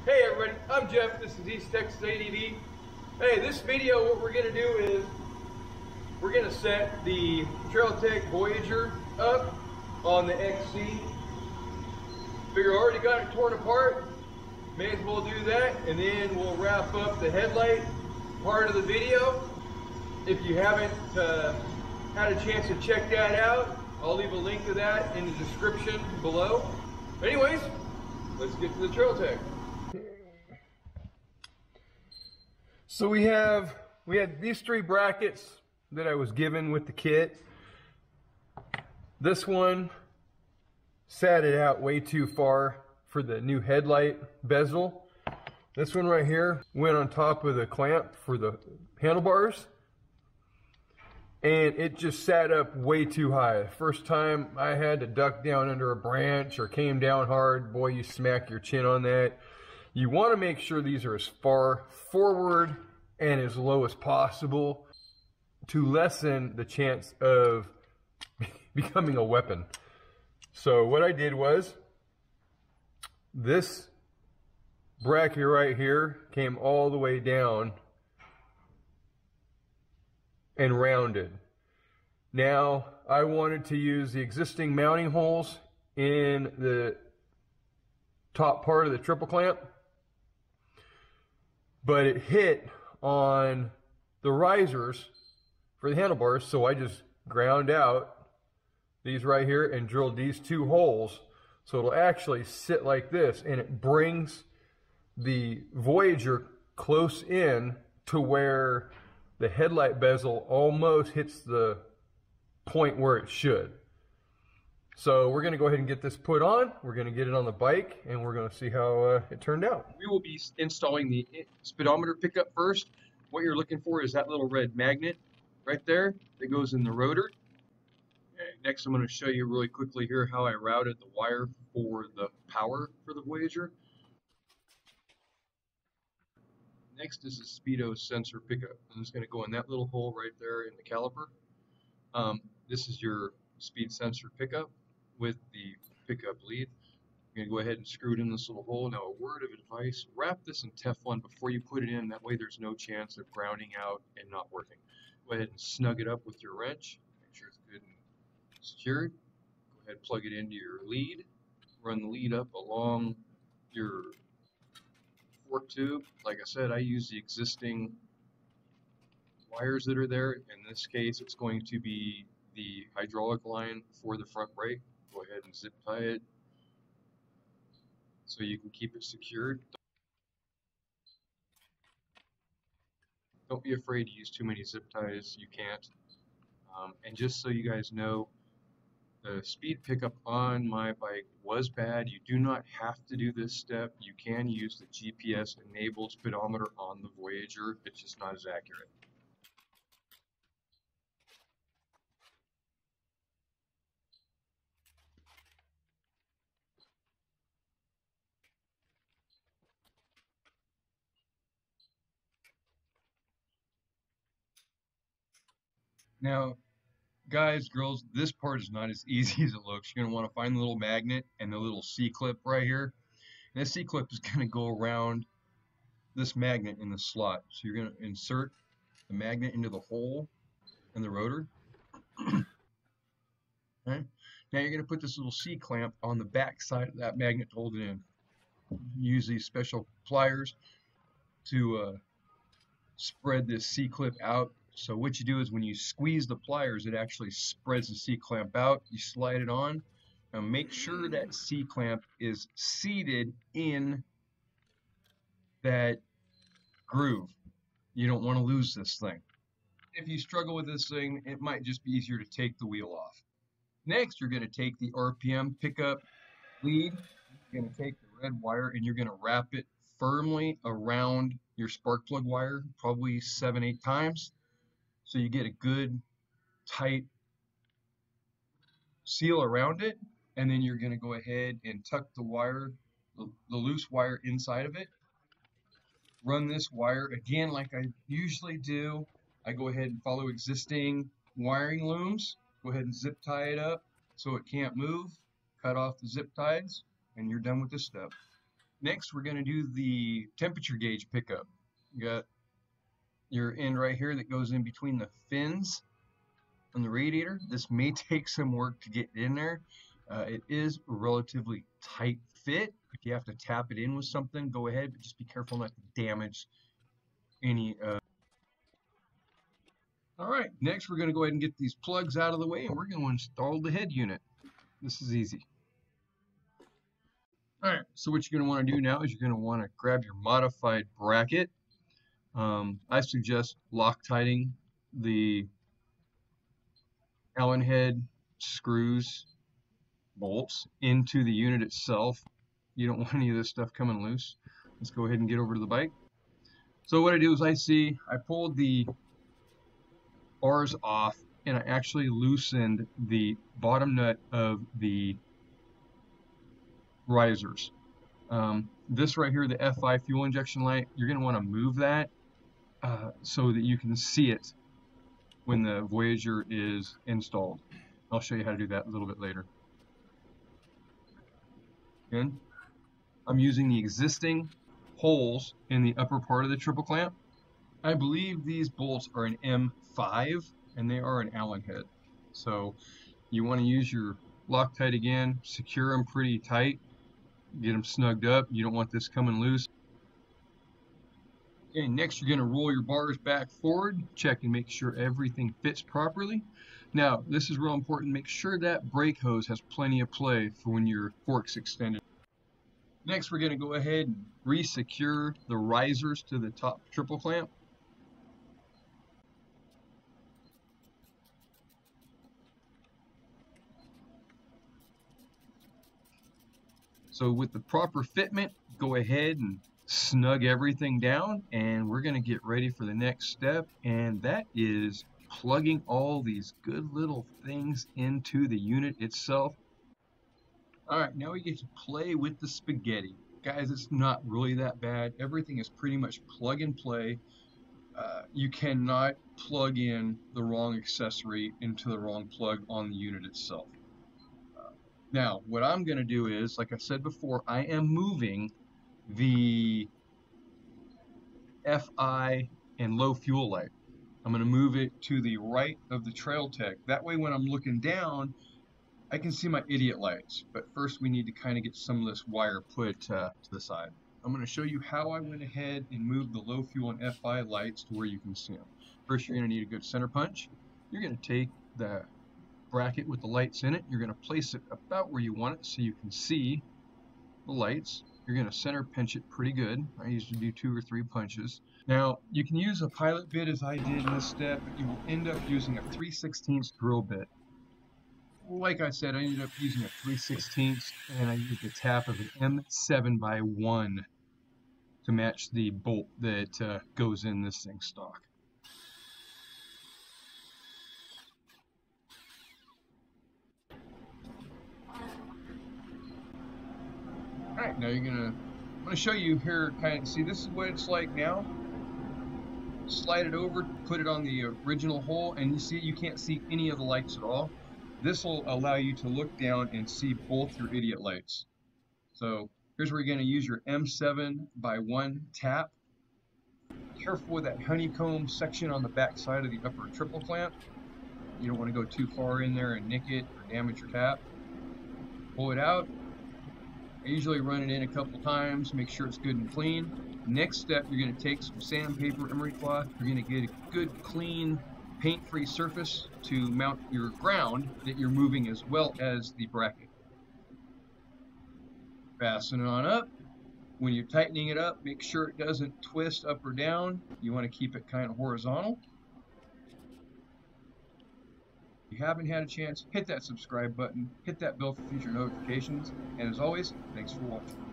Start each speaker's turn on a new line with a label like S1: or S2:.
S1: Hey everybody, I'm Jeff, this is East Texas ADV. Hey, this video what we're going to do is we're going to set the TRAILTECH Voyager up on the XC. Figure I already got it torn apart, may as well do that, and then we'll wrap up the headlight part of the video. If you haven't had a chance to check that out, I'll leave a link to that in the description below. Anyways, let's get to the TRAILTECH. So we had these three brackets that I was given with the kit. This one sat it out way too far for the new headlight bezel. This one right here went on top of the clamp for the handlebars, and it just sat up way too high. The first time I had to duck down under a branch or came down hard, boy, you smack your chin on that. You want to make sure these are as far forward and as low as possible to lessen the chance of becoming a weapon. So what I did was, this bracket right here came all the way down and rounded. Now I wanted to use the existing mounting holes in the top part of the triple clamp, but it hit on the risers for the handlebars, so I just ground out these right here and drilled these two holes so it'll actually sit like this, and it brings the Voyager close in to where the headlight bezel almost hits the point where it should. So we're going to go ahead and get this put on. We're going to get it on the bike, and we're going to see how it turned out. We will be installing the speedometer pickup first. What you're looking for is that little red magnet right there that goes in the rotor. Okay, next I'm going to show you really quickly here how I routed the wire for the power for the Voyager. Next is the speedo sensor pickup. I'm just going to go in that little hole right there in the caliper. This is your speed sensor pickup with the pickup lead. I'm going to go ahead and screw it in this little hole. Now, a word of advice, wrap this in Teflon before you put it in. That way there's no chance of grounding out and not working. Go ahead and snug it up with your wrench. Make sure it's good and secured. Go ahead and plug it into your lead. Run the lead up along your fork tube. Like I said, I use the existing wires that are there. In this case, it's going to be the hydraulic line for the front brake. Go ahead and zip tie it so you can keep it secured. Don't be afraid to use too many zip ties. You can't. And just so you guys know, the speed pickup on my bike was bad. You do not have to do this step. You can use the GPS enabled speedometer on the Voyager. It's just not as accurate. Now, guys, girls, this part is not as easy as it looks. You're going to want to find the little magnet and the little C-clip right here. And this C-clip is going to go around this magnet in the slot. So you're going to insert the magnet into the hole in the rotor. Okay. Now you're going to put this little C-clamp on the back side of that magnet to hold it in. Use these special pliers to spread this C-clip out. So what you do is when you squeeze the pliers, it actually spreads the C-clamp out. You slide it on. Now make sure that C-clamp is seated in that groove. You don't want to lose this thing. If you struggle with this thing, it might just be easier to take the wheel off. Next, you're going to take the RPM pickup lead. You're going to take the red wire and you're going to wrap it firmly around your spark plug wire, probably 7-8 times. So you get a good tight seal around it, and then you're going to go ahead and tuck the wire, the loose wire inside of it. Run this wire again like I usually do. I go ahead and follow existing wiring looms. Go ahead and zip tie it up so it can't move. Cut off the zip ties, and you're done with this step. Next, we're going to do the temperature gauge pickup. You got your end right here that goes in between the fins on the radiator. This may take some work to get in there. It is a relatively tight fit. If you have to tap it in with something, go ahead, but just be careful not to damage any. All right, next we're going to go ahead and get these plugs out of the way, and we're going to install the head unit. This is easy. All right, so what you're going to want to do now is you're going to want to grab your modified bracket. I suggest Loctiting the Allen head screws, bolts into the unit itself. You don't want any of this stuff coming loose. Let's go ahead and get over to the bike. So what I do is I pulled the bars off and I actually loosened the bottom nut of the risers. This right here, the F5 fuel injection light, you're going to want to move that so that you can see it when the Voyager is installed. I'll show you how to do that a little bit later. Again, I'm using the existing holes in the upper part of the triple clamp. I believe these bolts are an M5 and they are an Allen head. So you want to use your Loctite again, secure them pretty tight, get them snugged up. You don't want this coming loose. Okay, next you're going to roll your bars back forward, check and make sure everything fits properly. Now, this is real important. Make sure that brake hose has plenty of play for when your fork's extended. Next, we're going to go ahead and re-secure the risers to the top triple clamp. So with the proper fitment, go ahead and snug everything down, and we're going to get ready for the next step, and that is plugging all these good little things into the unit itself. All right, now we get to play with the spaghetti. Guys, it's not really that bad. Everything is pretty much plug and play. You cannot plug in the wrong accessory into the wrong plug on the unit itself. Now, what I'm going to do is, like I said before, I am moving the FI and low fuel light. I'm going to move it to the right of the TRAILTECH. That way when I'm looking down, I can see my idiot lights. But first we need to kind of get some of this wire put to the side. I'm going to show you how I went ahead and moved the low fuel and FI lights to where you can see them. First, you're going to need a good center punch. You're going to take the bracket with the lights in it. You're going to place it about where you want it so you can see the lights. You're going to center pinch it pretty good. I usually do 2 or 3 punches. Now, you can use a pilot bit as I did in this step, but you will end up using a 3/16 drill bit. Like I said, I ended up using a 3/16 and I used the tap of an M7x1 to match the bolt that goes in this thing stock. Alright, now I'm going to show you here, kind of see this is what it's like now. Slide it over, put it on the original hole, and you see you can't see any of the lights at all. This will allow you to look down and see both your idiot lights. So here's where you're going to use your M7x1 tap. Careful with that honeycomb section on the back side of the upper triple clamp. You don't want to go too far in there and nick it or damage your tap. Pull it out. I usually run it in a couple times, make sure it's good and clean. Next step, you're going to take some sandpaper, emery cloth. You're going to get a good, clean, paint-free surface to mount your ground that you're moving as well as the bracket. Fasten it on up. When you're tightening it up, make sure it doesn't twist up or down. You want to keep it kind of horizontal. If you haven't had a chance, hit that subscribe button, hit that bell for future notifications, and as always, thanks for watching.